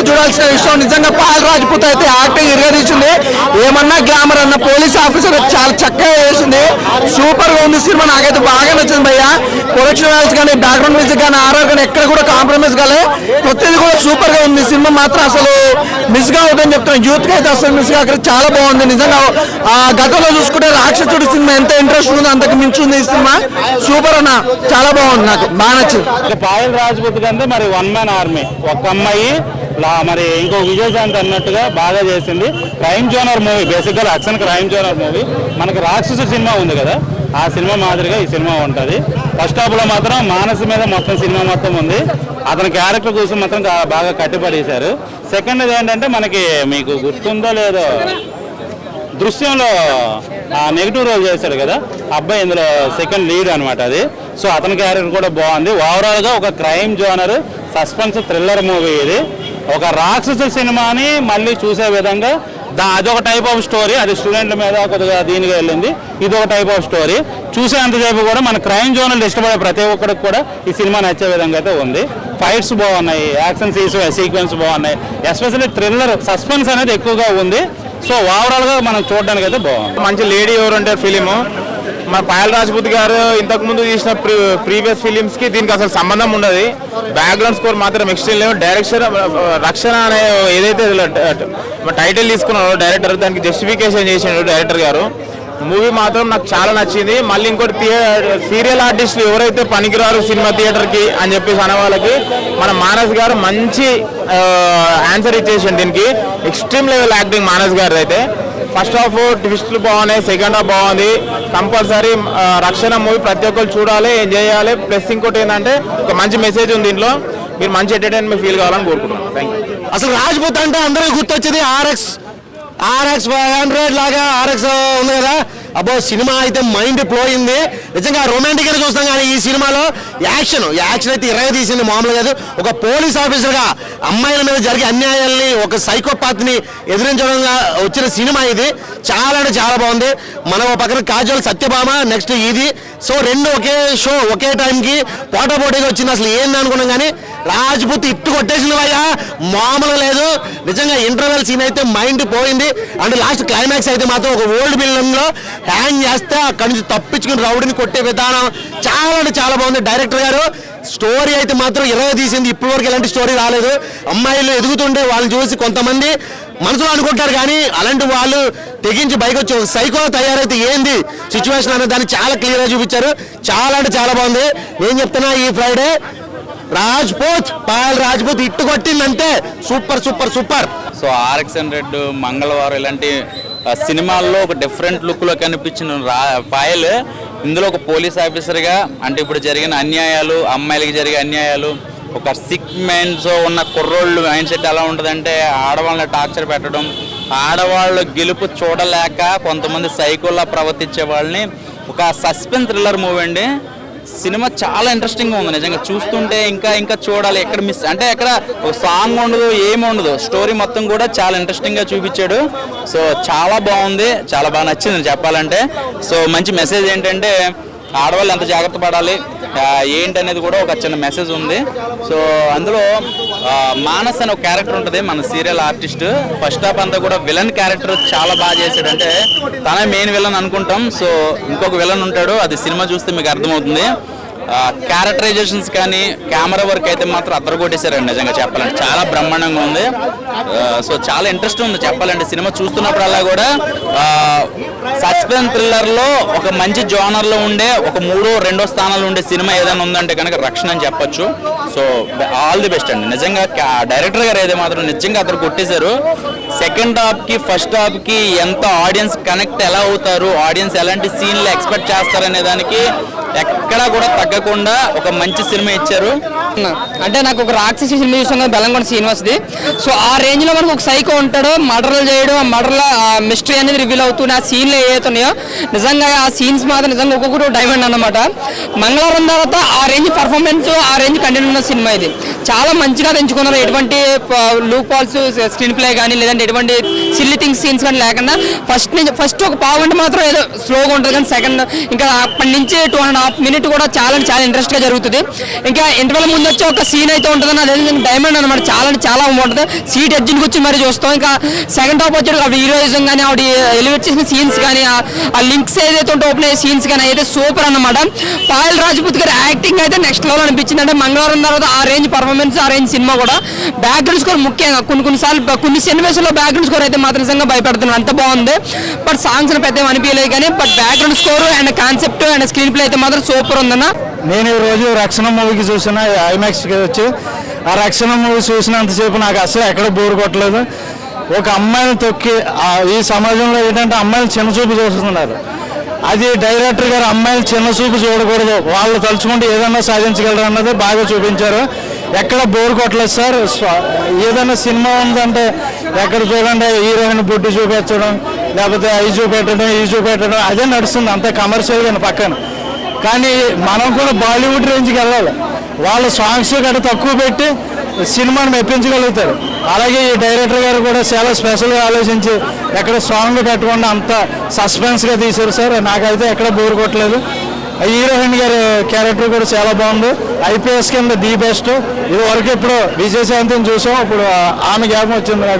ఒక్కరు చూడాల్సిన విషయం. నిజంగా పాయల్ రాజ్పూత్ అయితే యాక్టింగ్ ఇరగదీసింది. ఏమన్నా గ్లామర్ అన్న పోలీస్ ఆఫీసర్ చాలా చక్కగా చేసింది. సూపర్ గా ఉంది సినిమా. నాకైతే బాగా నచ్చింది భయ్య. ప్రొడక్షన్ వాల్యూస్ కానీ, బ్యాక్గ్రౌండ్ మ్యూజిక్ కానీ, ఆర్ఆర్ కానీ ఎక్కడ కూడా కాంప్రమైజ్ కాలే. ప్రతిదీ కూడా సూపర్ గా ఉంది. సినిమా మాత్రం అసలు మిస్ గా అవుతుందని చెప్తున్నాను. యూత్ కి అయితే అసలు మిస్ గా చాలా బాగుంది. నిజంగా గతంలో చూసుకుంటే రాక్షసుడి సినిమా ఎంత ఇంట్రెస్ట్ ఉందో అంతకు మించి ఉంది ఈ సినిమా. సూపర్ అన్న, చాలా బాగుంది. నాకు బాగా నచ్చింది. పాయల్ రాజ్పూత్ కంటే మరి వన్ మ్యాన్ ఆర్మీ, ఒక అమ్మాయి మరి ఇంకో విజయశాంతి అన్నట్టుగా బాగా చేసింది. క్రైమ్ జోనర్ మూవీ, బేసిక్గా యాక్షన్ క్రైమ్ జోనర్ మూవీ. మనకి రాక్షసు సినిమా ఉంది కదా, ఆ సినిమా మాదిరిగా ఈ సినిమా ఉంటుంది. ఫస్ట్ హాఫ్ లో మాత్రం మానసు మీద మొత్తం సినిమా మొత్తం ఉంది. అతని క్యారెక్టర్ కోసం మాత్రం బాగా కట్టిపడేశారు. సెకండ్ ఏంటంటే మనకి మీకు గుర్తుందో లేదో, దృశ్యంలో నెగిటివ్ రోల్ చేశాడు కదా అబ్బాయి, ఇందులో సెకండ్ లీడ్ అనమాట అది. సో అతని క్యారెక్టర్ కూడా బాగుంది. ఓవరాల్ గా ఒక crime genre suspense thriller movie ఇది. ఒక రాక్షస సినిమాని మళ్ళీ చూసే విధంగా అదొక టైప్ ఆఫ్ స్టోరీ. అది స్టూడెంట్ల మీద కొద్దిగా దీనిగా వెళ్ళింది. ఇది ఒక టైప్ ఆఫ్ స్టోరీ. చూసేంతసేపు కూడా మన క్రైమ్ జోనర్లు ఇష్టపడే ప్రతి ఒక్కరికి కూడా ఈ సినిమా నచ్చే విధంగా అయితే ఉంది. ఫైట్స్ బాగున్నాయి, యాక్షన్ సీక్వెన్స్ బాగున్నాయి. ఎస్పెషల్లీ థ్రిల్లర్ సస్పెన్స్ అనేది ఎక్కువగా ఉంది. సో ఓవరాల్ గా మనం చూడడానికి అయితే బాగుంది. మంచి లేడీ ఓరియంటెడ్ ఫిలిము. మన పాయల్ రాజ్పూత్ గారు ఇంతకుముందు తీసిన ప్రీవియస్ ఫిలిమ్స్ కి దీనికి అసలు సంబంధం ఉండదు. బ్యాక్గ్రౌండ్ స్కోర్ మాత్రం ఎక్స్ట్రీమ్ లేవు. డైరెక్షన్ రక్షణ అనే ఏదైతే టైటిల్ తీసుకున్నారో డైరెక్టర్, దానికి జస్టిఫికేషన్ చేసిండు డైరెక్టర్ గారు. మూవీ మాత్రం నాకు చాలా నచ్చింది. మళ్ళీ ఇంకోటి సీరియల్ ఆర్టిస్టులు ఎవరైతే పనికిరారు సినిమా థియేటర్కి అని చెప్పేసి అనే వాళ్ళకి మన మానస్ గారు మంచి ఆన్సర్ ఇచ్చేసిండు. దీనికి ఎక్స్ట్రీమ్ లెవెల్ యాక్టింగ్ మానస్ గారు అయితే. ఫస్ట్ హాఫ్ ట్విస్ట్లు బాగున్నాయి, సెకండ్ హాఫ్ బాగుంది. కంపల్సరీ రక్షణ మూవీ ప్రతి ఒక్కరు చూడాలి, ఎంజాయ్ చేయాలి. ప్లస్ ఇంకోటి ఏంటంటే ఒక మంచి మెసేజ్ ఉంది దీంట్లో. మీరు మంచి ఎంటర్టైన్మెంట్ ఫీల్ కావాలని కోరుకుంటున్నాను. Thank you. అసలు రాజ్పూత్ అంటే అందరికీ గుర్తొచ్చేది ఆర్ఎక్స్ 500 లాగా ఆర్ఎక్స్ ఉంది కదా. అబ్బో సినిమా అయితే మైండ్ బ్లోయింది. నిజంగా రొమాంటిక్ అని చూస్తాం కానీ ఈ సినిమాలో యాక్షన్ అయితే తీసింది మామూలుగా కాదు. ఒక పోలీస్ ఆఫీసర్గా అమ్మాయిల మీద జరిగే అన్యాయాల్ని, ఒక సైకోపాత్ని ఎదిరించడంగా వచ్చిన సినిమా ఇది. చాలా అంటే చాలా బాగుంది. మనం పక్కన కాజల్, సత్యభామ, నెక్స్ట్ ఇది. సో రెండు ఒకే షో ఒకే టైంకి పోటాపోటీగా వచ్చింది. అసలు ఏంది అనుకున్నాం కానీ రాజ్పూత్ ఇట్టు కొట్టేసింది భయ్య, మామూలుగా లేదు. నిజంగా ఇంటర్వెల్ సీన్ అయితే మైండ్ పోయింది. అండ్ లాస్ట్ క్లైమాక్స్ అయితే మాత్రం ఒక ఓల్డ్ బిల్డింగ్ లో హ్యాంగ్ చేస్తే అక్కడి నుంచి తప్పించుకుని రౌడీని కొట్టే విధానం చాలా అంటే చాలా బాగుంది. డైరెక్టర్ గారు స్టోరీ అయితే మాత్రం తీసింది. ఇప్పటి వరకు ఎలాంటి స్టోరీ రాలేదు. అమ్మాయిలు ఎదుగుతుంటే వాళ్ళని చూసి కొంతమంది మనసులో అనుకుంటారు కానీ అలాంటి వాళ్ళు తెగించి బయటకు వచ్చి సైకో తయారైతే ఏంది సిచ్యువేషన్ అనే దాన్ని చాలా క్లియర్గా చూపించారు. చాలా అంటే చాలా బాగుంది. నేను చెప్తున్నా ఈ ఫ్రైడే పాయల్ రాజ్పూత్ ఇట్టు కొట్టిందంటే super super super. So RX100, Mangalavaaram ఇలాంటి సినిమాల్లో ఒక డిఫరెంట్ లుక్లో కనిపించిన పాయల్ ఇందులో ఒక పోలీస్ ఆఫీసర్గా, అంటే ఇప్పుడు జరిగిన అన్యాయాలు, అమ్మాయిలకి జరిగే అన్యాయాలు, ఒక సిక్ మైండ్స్ ఉన్న కుర్రోళ్ళు మైండ్ సెట్ ఎలా ఉంటుందంటే ఆడవాళ్ళని టార్చర్ పెట్టడం, ఆడవాళ్ళు గెలుపు చూడలేక కొంతమంది సైకోలా ప్రవర్తించే వాళ్ళని, ఒక సస్పెన్స్ థ్రిల్లర్ మూవీ అండి. సినిమా చాలా ఇంట్రెస్టింగ్గా ఉంది. నిజంగా చూస్తుంటే ఇంకా చూడాలి. ఎక్కడ మిస్ అంటే ఎక్కడ ఒక సాంగ్ ఉండదు, ఏమి ఉండదు. స్టోరీ మొత్తం కూడా చాలా ఇంట్రెస్టింగ్గా చూపించాడు. సో చాలా బాగుంది, చాలా బాగా నచ్చింది చెప్పాలంటే. సో మంచి మెసేజ్ ఏంటంటే ఆడవాళ్ళు ఎంత జాగ్రత్త పడాలి ఏంటనేది కూడా ఒక చిన్న మెసేజ్ ఉంది. సో అందులో మానస్ అనే ఒక క్యారెక్టర్ ఉంటుంది, మన సీరియల్ ఆర్టిస్ట్. ఫస్ట్ హాఫ్ అంతా కూడా విలన్ క్యారెక్టర్ చాలా బాగా చేశాడంటే తనే మెయిన్ విలన్ అనుకుంటాం. సో ఇంకొక విలన్ ఉంటాడు, అది సినిమా చూస్తే మీకు అర్థమవుతుంది. క్యారెక్టరైజేషన్స్ కానీ కెమెరా వర్క్ అయితే మాత్రం అద్దరు కొట్టేశారండి. నిజంగా చెప్పాలంటే చాలా బ్రహ్మాండంగా ఉంది. సో చాలా ఇంట్రెస్ట్ ఉంది చెప్పాలంటే. సినిమా చూస్తున్నప్పుడల్లా కూడా సస్పెన్స్ థ్రిల్లర్లో ఒక మంచి జోనర్లో ఉండే ఒక 3-2 స్థానాలు ఉండే సినిమా ఏదైనా ఉందంటే కనుక రక్షణ అని చెప్పొచ్చు. సో ఆల్ ది బెస్ట్ అండి. నిజంగా డైరెక్టర్ గారు అయితే మాత్రం నిజంగా అద్దరు కొట్టేశారు. సెకండ్ హాఫ్కి ఫస్ట్ హాఫ్కి ఎంత ఆడియన్స్ కనెక్ట్ ఎలా అవుతారు, ఆడియన్స్ ఎలాంటి సీన్లు ఎక్స్పెక్ట్ చేస్తారనే దానికి ఎక్కడా కూడా తగ్గకుండా ఒక మంచి సినిమా ఇచ్చారు. అంటే నాకు ఒక రాక్షసి సినిమా చూసాను బెల్లంకొండ శ్రీనివాస్ది. సో ఆ రేంజ్ లో మనకు ఒక సైకో ఉంటాడు, మర్డర్లు చేయడం, మర్డర్ల మిస్టరీ అనేది రివీల్ అవుతుంది. ఆ సీన్లు ఏవైతున్నాయో నిజంగా ఆ సీన్స్ మాత్రం నిజంగా ఒక్కొక్కటి డైమండ్ అన్నమాట. మంగళవారం తర్వాత ఆ రేంజ్ పర్ఫార్మెన్స్, ఆ రేంజ్ కంటెంట్ ఉన్న సినిమా ఇది. చాలా మంచిగా ఎంచుకున్నారు. ఎటువంటి లూప్ పాల్స్ స్క్రీన్ ప్లే కానీ లేదంటే ఎటువంటి సిల్లీ థింగ్స్ సీన్స్ కానీ లేకుండా ఫస్ట్ ఒక పావు గంట మాత్రం ఏదో స్లోగా ఉంటుంది కానీ సెకండ్ ఇంకా అప్పటి నుంచి 2.5 minutes కూడా చాలా ఇంట్రెస్ట్ గా జరుగుతుంది. ఇంకా ఇంటర్వెల్ ముందు ముందు వచ్చే ఒక సీన్ అయితే ఉంటుంది, అదే డైమండ్ అనమాట. చాలా అంటే చాలా బాగుంటుంది. సీట్ ఎడ్జిన్ వచ్చి మరి చూస్తాం. ఇంకా సెకండ్ టాప్ వచ్చాడు ఆవిడ హీరోయిజం కానీ ఆవిడ ఎలివేట్ చేసిన సీన్స్ కానీ ఆ లింక్స్ ఏదైతే ఉంటే ఓపెన్ అయ్యే సీన్స్ కానీ అయితే సూపర్ అన్నమాట. పాయల్ రాజ్పూత్ గారి యాక్టింగ్ అయితే నెక్స్ట్ లెవెల్ అనిపించింది. అంటే మంగళవారం తర్వాత ఆ రేంజ్ పర్ఫార్మెన్స్, ఆ రేంజ్ సినిమా కూడా. బ్యాక్గ్రౌండ్ స్కోర్ ముఖ్యంగా కొన్నిసార్లు కొన్ని సన్నివేశాల్లో బ్యాక్గ్రౌండ్ స్కోర్ అయితే మాత్రం నిజంగా భయపెడుతున్నాను, అంత బాగుంది. బట్ సాంగ్స్ పెద్ద అనిపించలేదు కానీ but background score and concept and screen play అయితే మాత్రం సూపర్ ఉందన్న. నేను ఈ రోజు రక్షణ మూవీకి చూసిన ఐమాక్స్కి వచ్చి ఆ రక్షణ మూవీ చూసినంతసేపు నాకు అసలు ఎక్కడ బోర్ కొట్టలేదు. ఒక అమ్మాయిని తొక్కి ఈ సమాజంలో ఏంటంటే అమ్మాయిలు చిన్న చూపు చూస్తున్నారు. అది డైరెక్టర్ గారు అమ్మాయిలు చిన్న చూపు చూడకూడదు, వాళ్ళు తలుచుకుంటే ఏదన్నా సాధించగలరు అన్నది బాగా చూపించారు. ఎక్కడ బోర్ కొట్టలేదు సార్. ఏదైనా సినిమా ఉందంటే ఎక్కడ చూడండి హీరోయిన్ బొడ్డు చూపించడం, లేకపోతే అవి చూపెట్టడం, ఇవి చూపెట్టడం, అదే నడుస్తుంది అంతే కమర్షియల్గా పక్కన. కానీ మనం కూడా బాలీవుడ్ రేంజ్కి వెళ్ళాలి. వాళ్ళ సాంగ్స్ గట్రా తక్కువ పెట్టి సినిమాని మెప్పించగలుగుతారు. అలాగే ఈ డైరెక్టర్ గారు కూడా చాలా స్పెషల్గా ఆలోచించి ఎక్కడ సాంగ్ పెట్టకుండా అంత సస్పెన్స్గా తీశారు సార్. నాకైతే ఎక్కడ బోర్ కొట్టలేదు. హీరోయిన్ గారి క్యారెక్టర్ కూడా చాలా బాగుంది. ఐపీఎస్ కింద ది బెస్ట్. ఇది వరకు ఇప్పుడు విజయశాంతిని చూసాం, ఇప్పుడు ఆమె జ్ఞాపకం వచ్చింది నాకు.